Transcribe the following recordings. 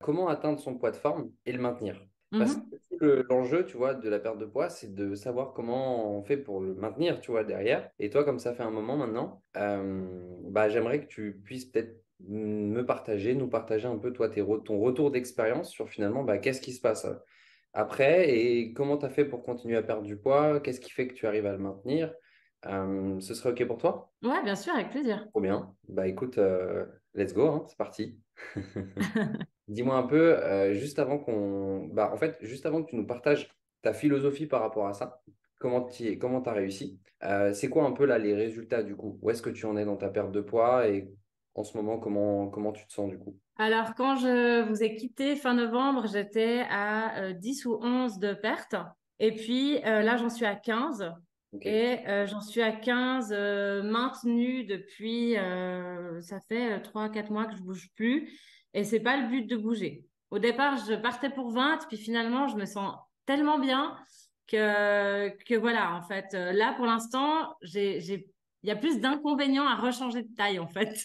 comment atteindre son poids de forme et le maintenir. Parce que Mhm. l'enjeu, tu vois, de la perte de poids, c'est de savoir comment on fait pour le maintenir, tu vois, derrière. Et toi, comme ça fait un moment maintenant, bah, j'aimerais que tu puisses peut-être nous partager un peu, toi, ton retour d'expérience sur finalement, bah, qu'est-ce qui se passe après et comment tu as fait pour continuer à perdre du poids, qu'est-ce qui fait que tu arrives à le maintenir. Ce serait OK pour toi? Ouais, bien sûr, avec plaisir. Trop bien. Bah écoute, let's go, hein, c'est parti. Dis-moi un peu, juste avant que tu nous partages ta philosophie par rapport à ça, comment t'as réussi? C'est quoi un peu là les résultats du coup? Où est-ce que tu en es dans ta perte de poids et en ce moment, comment tu te sens du coup? Alors, quand je vous ai quitté fin novembre, j'étais à 10 ou 11 de perte. Et puis là, j'en suis à 15. Ok, Et j'en suis à 15 maintenu depuis, ça fait 3 4 mois que je bouge plus. Et c'est pas le but de bouger. Au départ, je partais pour 20, puis finalement, je me sens tellement bien que voilà, en fait, là, pour l'instant, il y a plus d'inconvénients à rechanger de taille, en fait.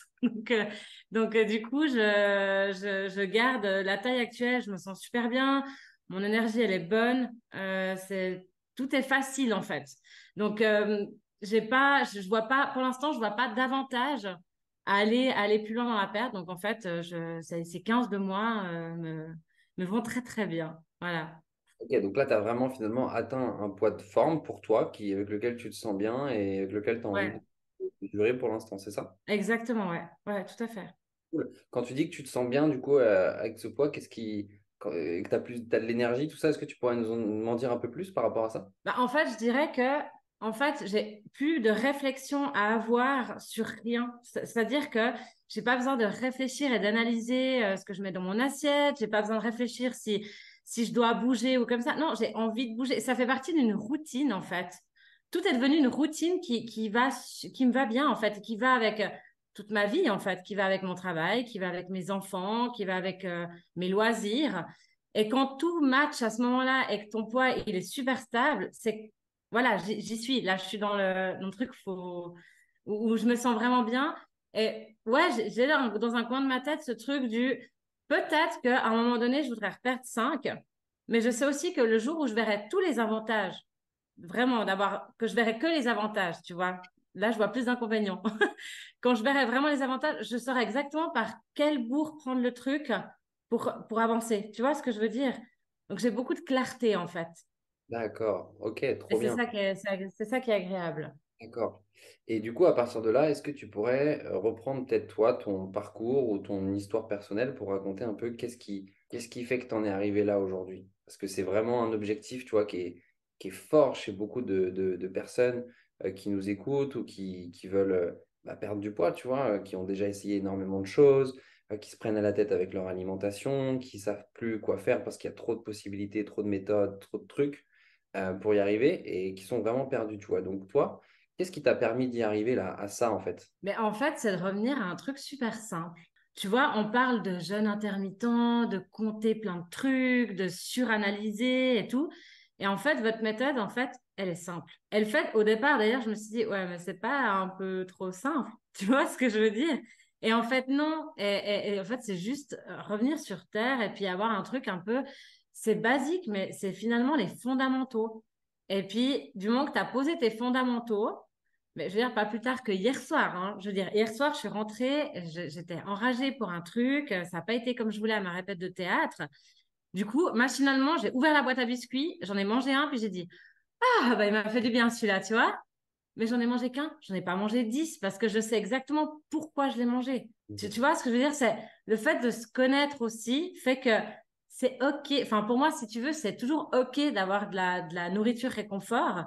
Donc, du coup, je garde la taille actuelle, je me sens super bien, mon énergie, elle est bonne, tout est facile en fait. Donc, je vois pas, pour l'instant, je vois pas d'avantage à aller plus loin dans la perte. Donc, en fait, ces 15 de mois me vont très, très bien. Voilà. ok, donc là, tu as vraiment finalement atteint un poids de forme pour toi avec lequel tu te sens bien et avec lequel tu as envie Ouais, de durer pour l'instant, c'est ça? exactement, ouais. Ouais, tout à fait. Cool. Quand tu dis que tu te sens bien, du coup, avec ce poids, que t'as de l'énergie, tout ça, est-ce que tu pourrais m'en dire un peu plus par rapport à ça? Bah, en fait, je dirais que, en fait, j'ai plus de réflexion à avoir sur rien. C'est-à-dire que j'ai pas besoin de réfléchir et d'analyser ce que je mets dans mon assiette. J'ai pas besoin de réfléchir si je dois bouger ou comme ça. Non, j'ai envie de bouger. Ça fait partie d'une routine, en fait. Tout est devenu une routine qui me va bien, en fait, qui va avec toute ma vie, en fait, qui va avec mon travail, qui va avec mes enfants, qui va avec mes loisirs. Et quand tout match à ce moment-là et que ton poids il est super stable, voilà, j'y suis. Là, je suis dans le truc où je me sens vraiment bien. Et ouais, j'ai dans un coin de ma tête ce truc du peut-être qu'à un moment donné, je voudrais reperdre 5, mais je sais aussi que le jour où je verrai tous les avantages, vraiment que je verrai que les avantages, tu vois. Là, je vois plus d'inconvénients. Quand je verrai vraiment les avantages, je saurai exactement par quel bourg prendre le truc pour avancer. Tu vois ce que je veux dire? Donc, j'ai beaucoup de clarté, en fait. D'accord, ok, Et trop bien. c'est ça qui est agréable. D'accord. Et du coup, à partir de là, est-ce que tu pourrais reprendre peut-être toi ton parcours ou ton histoire personnelle pour raconter un peu qu'est-ce qui fait que tu en es arrivé là aujourd'hui? Parce que c'est vraiment un objectif, tu vois, qui est fort chez beaucoup de personnes qui nous écoutent ou qui veulent bah, perdre du poids, tu vois, qui ont déjà essayé énormément de choses, qui se prennent à la tête avec leur alimentation, qui savent plus quoi faire parce qu'il y a trop de possibilités, trop de méthodes, trop de trucs pour y arriver et qui sont vraiment perdus, tu vois. Donc toi, qu'est-ce qui t'a permis d'y arriver là, à ça, en fait? Mais en fait, c'est de revenir à un truc super simple. Tu vois, on parle de jeûne intermittent, de compter plein de trucs, de suranalyser et tout. Et en fait, votre méthode, en fait, elle est simple. Elle fait, au départ, d'ailleurs, je me suis dit, ouais, mais c'est pas un peu trop simple. Tu vois ce que je veux dire? Et en fait, non. Et en fait, c'est juste revenir sur Terre et puis avoir un truc un peu, c'est basique, mais c'est finalement les fondamentaux. Et puis, du moment que tu as posé tes fondamentaux, mais je veux dire, pas plus tard que hier soir, hein. Je veux dire, hier soir, je suis rentrée, j'étais enragée pour un truc, ça n'a pas été comme je voulais à ma répète de théâtre. Du coup, machinalement, j'ai ouvert la boîte à biscuits, j'en ai mangé un, puis j'ai dit, ah, bah, il m'a fait du bien celui-là, tu vois. Mais j'en ai mangé qu'un, j'en ai pas mangé 10 parce que je sais exactement pourquoi je l'ai mangé. Tu vois ce que je veux dire? C'est le fait de se connaître aussi fait que c'est OK. Enfin, pour moi, si tu veux, c'est toujours OK d'avoir de la nourriture réconfort.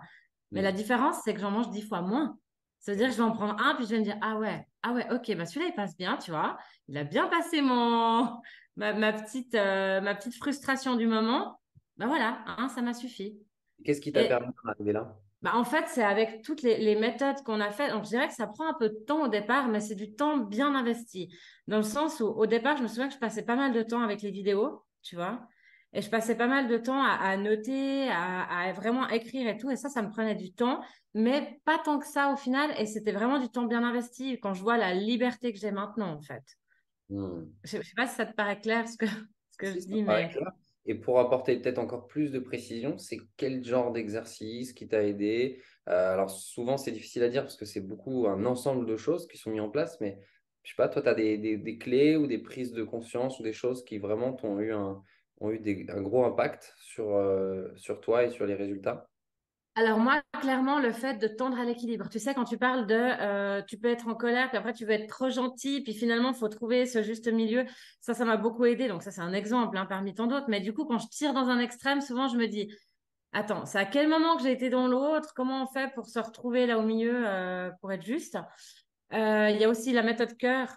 Mais la Mm. différence, c'est que j'en mange 10 fois moins. C'est-à-dire que je vais en prendre un, puis je vais me dire, ah ouais, OK, bah celui-là, il passe bien, tu vois. Il a bien passé ma petite frustration du moment. Bah voilà, hein, ça m'a suffi. Qu'est-ce qui t'a Et permis d'en arriver là? bah, en fait, c'est avec toutes les méthodes qu'on a faites. Donc, je dirais que ça prend un peu de temps au départ, mais c'est du temps bien investi. Dans le sens où, au départ, je me souviens que je passais pas mal de temps avec les vidéos, tu vois. Et je passais pas mal de temps à noter, à vraiment écrire et tout. Et ça me prenait du temps, mais pas tant que ça au final. Et c'était vraiment du temps bien investi quand je vois la liberté que j'ai maintenant, en fait. Mm. Je sais pas si ça te paraît clair ce que je Ça dis, paraît mais clair. Et pour apporter peut-être encore plus de précision, c'est quel genre d'exercice qui t'a aidé? Alors souvent, c'est difficile à dire parce que c'est beaucoup un ensemble de choses qui sont mis en place, mais je sais pas, toi, tu as des clés ou des prises de conscience ou des choses qui vraiment ont eu un gros impact sur toi et sur les résultats? alors moi, clairement, le fait de tendre à l'équilibre. Tu sais, quand tu parles de, tu peux être en colère, puis après tu veux être trop gentil, puis finalement, il faut trouver ce juste milieu. Ça m'a beaucoup aidé. Donc ça, c'est un exemple hein, parmi tant d'autres. Mais du coup, quand je tire dans un extrême, souvent, je me dis, attends, c'est à quel moment que j'ai été dans l'autre? Comment on fait pour se retrouver là au milieu, pour être juste? Il y a aussi la méthode cœur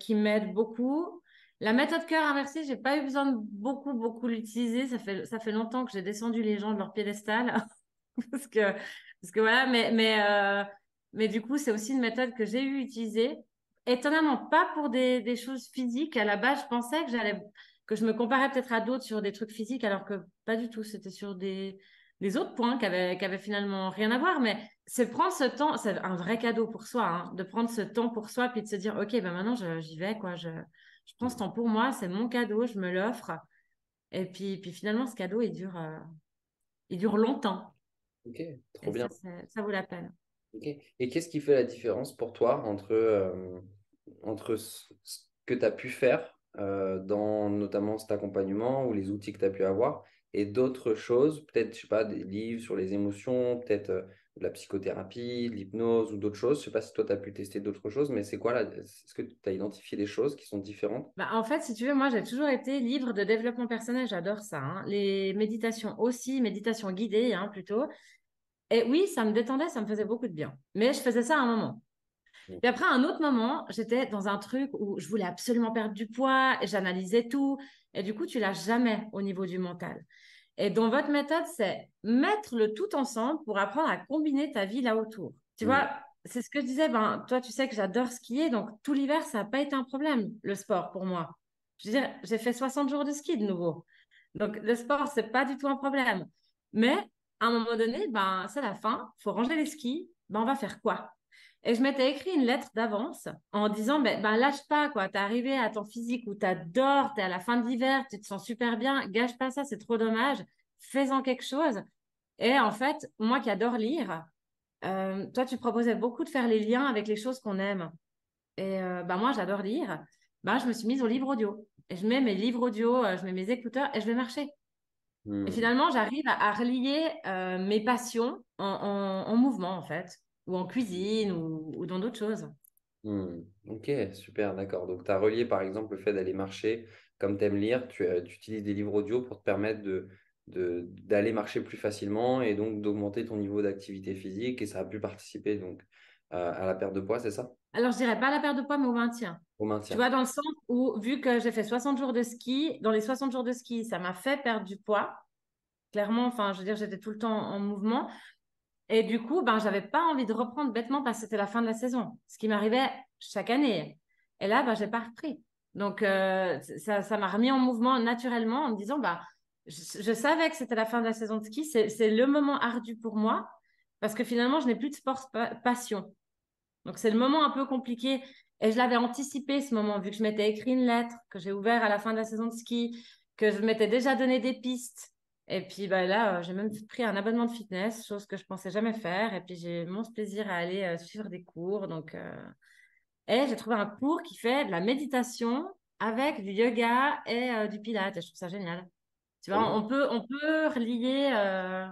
qui m'aide beaucoup. La méthode cœur inversée, j'ai pas eu besoin de beaucoup l'utiliser. Ça fait longtemps que j'ai descendu les gens de leur piédestal. Parce que, parce que voilà, mais du coup, c'est aussi une méthode que j'ai eu utilisée. Étonnamment, pas pour des choses physiques. À la base, je pensais que je me comparais peut-être à d'autres sur des trucs physiques, alors que pas du tout. C'était sur des autres points qui avaient finalement rien à voir. Mais c'est prendre ce temps, c'est un vrai cadeau pour soi, hein, de prendre ce temps pour soi, puis de se dire, OK, ben maintenant, j'y vais, quoi. Je prends ce temps pour moi, c'est mon cadeau, je me l'offre. Et puis finalement, ce cadeau, il dure longtemps. Ok, trop Et bien. ça vaut la peine. Ok. Et qu'est-ce qui fait la différence pour toi entre ce que tu as pu faire dans notamment cet accompagnement ou les outils que tu as pu avoir et d'autres choses, peut-être, je sais pas, des livres sur les émotions, peut-être de la psychothérapie, de l'hypnose ou d'autres choses. Je sais pas si toi, tu as pu tester d'autres choses, mais c'est quoi là? Est-ce que tu as identifié des choses qui sont différentes? Bah, en fait, si tu veux, moi, j'ai toujours été livre de développement personnel. J'adore ça, hein. Les méditations aussi, méditations guidées, hein, plutôt. Et oui, ça me détendait, ça me faisait beaucoup de bien. Mais je faisais ça à un moment. Puis après, à un autre moment, j'étais dans un truc où je voulais absolument perdre du poids, et j'analysais tout. Et du coup, tu l'as jamais au niveau du mental. Et donc, votre méthode, c'est mettre le tout ensemble pour apprendre à combiner ta vie là autour. Tu Mm. vois, c'est ce que je disais. Ben, toi, tu sais que j'adore skier. Donc, tout l'hiver, ça n'a pas été un problème, le sport pour moi. Je veux dire, j'ai fait 60 jours de ski de nouveau. Donc, le sport, c'est pas du tout un problème. Mais à un moment donné, ben, c'est la fin. Il faut ranger les skis. Ben, on va faire quoi? Et je m'étais écrit une lettre d'avance en disant, ben, lâche pas, quoi. T'es arrivé à ton physique où t'adores, t'es à la fin de l'hiver, tu te sens super bien. Gâche pas ça, c'est trop dommage. Fais-en quelque chose. Et en fait, moi qui adore lire, toi, tu proposais beaucoup de faire les liens avec les choses qu'on aime. Et ben, moi, j'adore lire. Ben, je me suis mise au livre audio. Et je mets mes livres audio, je mets mes écouteurs et je vais marcher. Et Mm. finalement, j'arrive à relier mes passions en mouvement, en fait, ou en cuisine, ou dans d'autres choses. Hmm. Ok, super, d'accord. Donc, tu as relié par exemple le fait d'aller marcher, comme tu aimes lire, tu utilises des livres audio pour te permettre d'aller marcher plus facilement et donc d'augmenter ton niveau d'activité physique et ça a pu participer donc à la perte de poids, c'est ça? Alors, je dirais pas la perte de poids, mais au maintien. Au Tu maintien. vois, dans le sens où, vu que j'ai fait 60 jours de ski, dans les 60 jours de ski, ça m'a fait perdre du poids. Clairement, enfin, je veux dire, j'étais tout le temps en mouvement. Et du coup, ben, j'avais pas envie de reprendre bêtement parce que c'était la fin de la saison, ce qui m'arrivait chaque année. Et là, ben, j'ai pas repris. Donc, ça m'a remis en mouvement naturellement en me disant, bah, je savais que c'était la fin de la saison de ski. C'est le moment ardu pour moi parce que finalement, je n'ai plus de sport passion. Donc, c'est le moment un peu compliqué. Et je l'avais anticipé ce moment, vu que je m'étais écrit une lettre, que j'ai ouvert à la fin de la saison de ski, que je m'étais déjà donné des pistes. Et puis bah, là, j'ai même pris un abonnement de fitness, chose que je pensais jamais faire. Et puis j'ai mon plaisir à aller suivre des cours. Donc, et j'ai trouvé un cours qui fait de la méditation avec du yoga et du pilates. Et je trouve ça génial. Tu Trop vois, bien. on peut relier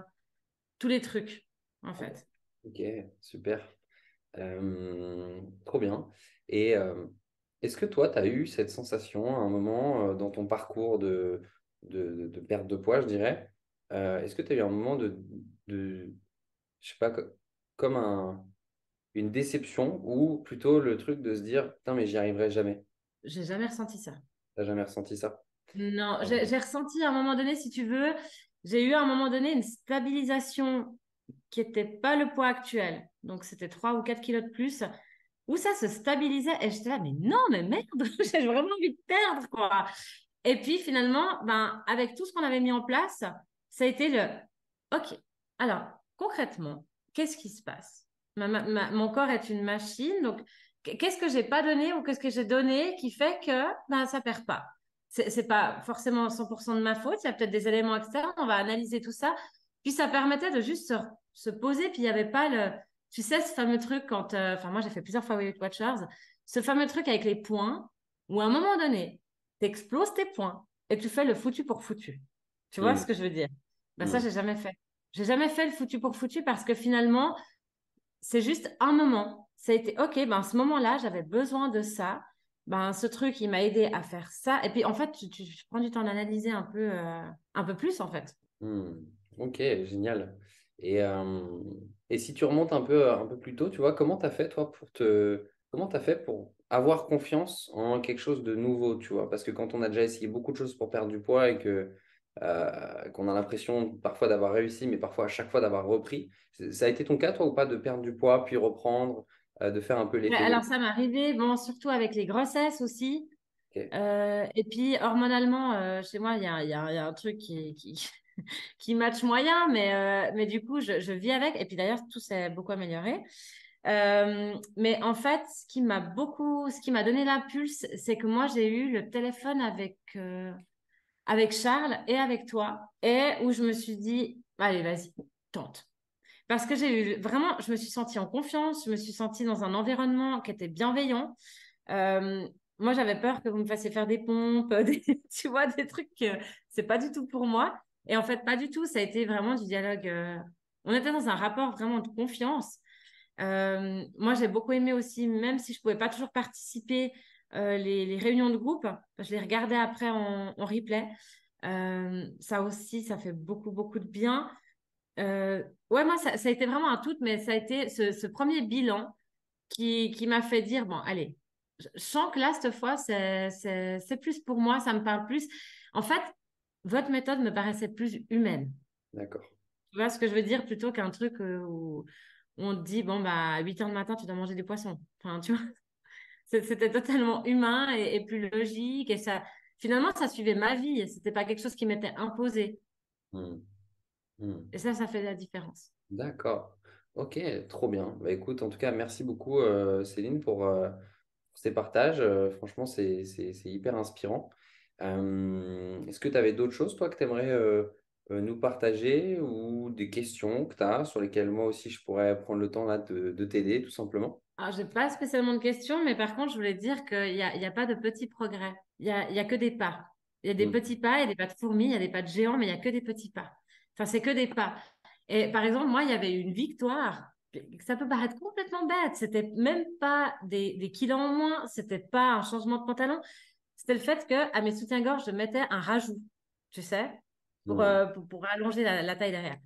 tous les trucs, en fait. Ok, super. Trop bien. Et est-ce que toi, tu as eu cette sensation à un moment dans ton parcours de perte de poids, je dirais, est-ce que tu as eu un moment je sais pas, comme une déception ou plutôt le truc de se dire, putain, mais j'y arriverai jamais. J'ai jamais ressenti ça. T'as jamais ressenti ça? Non, Euh, j'ai ressenti à un moment donné, si tu veux, j'ai eu à un moment donné une stabilisation qui n'était pas le poids actuel. Donc, c'était 3 ou 4 kilos de plus, où ça se stabilisait. Et j'étais là, mais non, mais merde, j'ai vraiment envie de perdre, quoi. Et puis, finalement, ben, avec tout ce qu'on avait mis en place, ça a été OK, alors, concrètement, qu'est-ce qui se passe? Mon corps est une machine, donc qu'est-ce que j'ai pas donné ou qu'est-ce que j'ai donné qui fait que ben, ça perd pas? c'est pas forcément 100% de ma faute. Il y a peut-être des éléments externes. On va analyser tout ça. Puis ça permettait de juste se poser. Puis il n'y avait pas le. Tu sais, ce fameux truc quand. Enfin, moi, j'ai fait plusieurs fois Weight Watchers. Ce fameux truc avec les points où à un moment donné, tu exploses tes points et tu fais le foutu pour foutu. Tu vois Hmm, ce que je veux dire? Ben, ça, hmm, j'ai jamais fait. J'ai jamais fait le foutu pour foutu parce que finalement, c'est juste un moment. Ça a été, OK, ben, à ce moment-là, j'avais besoin de ça. Ben, ce truc, il m'a aidé à faire ça. Et puis, en fait, tu prends du temps d'analyser un peu plus, en fait. hmm. Ok, génial. Et, euh, et si tu remontes un peu plus tôt, tu vois, comment tu as fait, toi, comment tu fait pour avoir confiance en quelque chose de nouveau, tu vois? Parce que quand on a déjà essayé beaucoup de choses pour perdre du poids et qu'on a l'impression parfois d'avoir réussi, mais parfois à chaque fois d'avoir repris, ça a été ton cas, toi, ou pas, de perdre du poids, puis reprendre, de faire un peu Ouais, l'effet alors, de... ça m'est arrivé, bon, surtout avec les grossesses aussi. Ok. Et puis, hormonalement, chez moi, il y a un truc qui match moyen, mais du coup, je vis avec. Et puis, d'ailleurs, tout s'est beaucoup amélioré. Mais en fait, ce qui m'a donné l'impulse, c'est que moi, j'ai eu le téléphone avec Charles et avec toi, et où je me suis dit, allez, vas-y, tente. Parce que j'ai eu vraiment, je me suis sentie en confiance, je me suis sentie dans un environnement qui était bienveillant. Euh, Moi, j'avais peur que vous me fassiez faire des pompes, tu vois, des trucs que c'est pas du tout pour moi. Et en fait, pas du tout. Ça a été vraiment du dialogue. On était dans un rapport vraiment de confiance. Moi, j'ai beaucoup aimé aussi, même si je pouvais pas toujours participer, les réunions de groupe. Je les regardais après en replay. Ça aussi, ça fait beaucoup, beaucoup de bien. Ouais, moi, ça a été vraiment un tout, mais ça a été ce premier bilan qui m'a fait dire, bon, allez, je sens que là, cette fois, c'est plus pour moi, ça me parle plus. En fait, votre méthode me paraissait plus humaine. D'accord. Tu vois ce que je veux dire, plutôt qu'un truc où on te dit, bon, bah, à 8 heures du matin, tu dois manger des poissons. Enfin, tu vois, c'était totalement humain et plus logique. Et ça, finalement, ça suivait ma vie. C'était pas quelque chose qui m'était imposé. Hmm, hmm. Et ça fait la différence. D'accord. Ok, trop bien. Bah, écoute, en tout cas, merci beaucoup, Céline, pour ces partages. Franchement, c'est hyper inspirant. Est-ce que tu avais d'autres choses, toi, que tu aimerais nous partager ou des questions que tu as sur lesquelles moi aussi je pourrais prendre le temps là, de t'aider, tout simplement? Alors, j'ai pas spécialement de questions, mais par contre, je voulais dire qu'il y a pas de petits progrès. Il y a que des pas. Il y a des Hmm, petits pas, il y a des pas de fourmis, il y a des pas de géants, mais il y a que des petits pas. Enfin, c'est que des pas. Et par exemple, moi, il y avait une victoire. Ça peut paraître complètement bête. C'était même pas des kilos en moins. C'était pas un changement de pantalon. C'était le fait que à mes soutiens-gorge, je mettais un rajout, tu sais, hmm, pour allonger la taille derrière.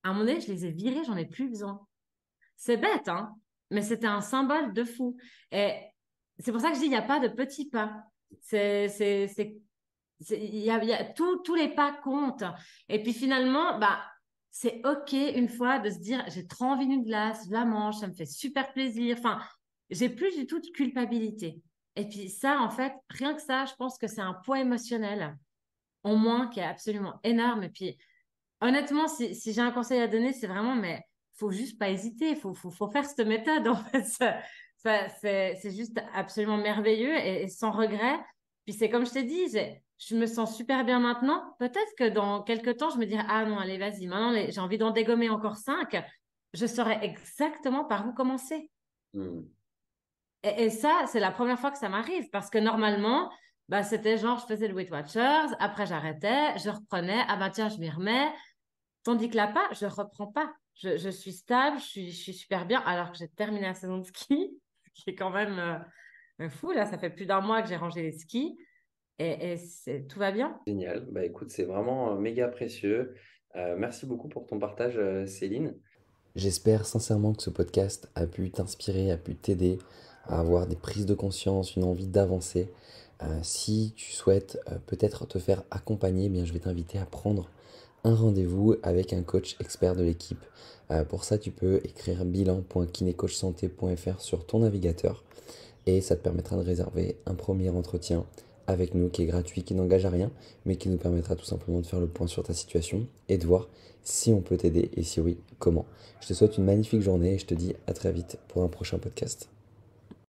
À un moment donné, je les ai virés, j'en ai plus besoin. C'est bête, hein, mais c'était un symbole de fou. Et c'est pour ça que je dis, il n'y a pas de petits pas. Tous les pas comptent. Et puis finalement, bah, c'est OK une fois de se dire, j'ai trop envie d'une glace, je la mange, ça me fait super plaisir. Enfin, j'ai plus du tout de culpabilité. Et puis ça, en fait, rien que ça, je pense que c'est un poids émotionnel en moins qui est absolument énorme. Et puis, honnêtement, si j'ai un conseil à donner, c'est vraiment, mais faut juste pas hésiter, faut faire cette méthode. En fait, c'est juste absolument merveilleux et sans regret. Puis c'est comme je t'ai dit, je me sens super bien maintenant. Peut-être que dans quelques temps, je me dirai, ah non, allez, vas-y, maintenant j'ai envie d'en dégommer encore 5. Je saurais exactement par où commencer. hmm. Et ça, c'est la première fois que ça m'arrive parce que normalement, bah, c'était genre, je faisais le Weight Watchers, après j'arrêtais, je reprenais, ah bah tiens, je m'y remets. Tandis que là-bas, je ne reprends pas. Je suis stable, je suis super bien, alors que j'ai terminé la saison de ski, ce qui est quand même fou. Là, ça fait plus d'un mois que j'ai rangé les skis et tout va bien. Génial. Bah, écoute, c'est vraiment méga précieux. Merci beaucoup pour ton partage, Céline. J'espère sincèrement que ce podcast a pu t'inspirer, a pu t'aider à avoir des prises de conscience, une envie d'avancer. Si tu souhaites peut-être te faire accompagner, eh bien, je vais t'inviter à prendre un rendez-vous avec un coach expert de l'équipe. Pour ça, tu peux écrire bilan.kinecoachsanté.fr sur ton navigateur et ça te permettra de réserver un premier entretien avec nous qui est gratuit, qui n'engage à rien, mais qui nous permettra tout simplement de faire le point sur ta situation et de voir si on peut t'aider et si oui, comment. Je te souhaite une magnifique journée et je te dis à très vite pour un prochain podcast.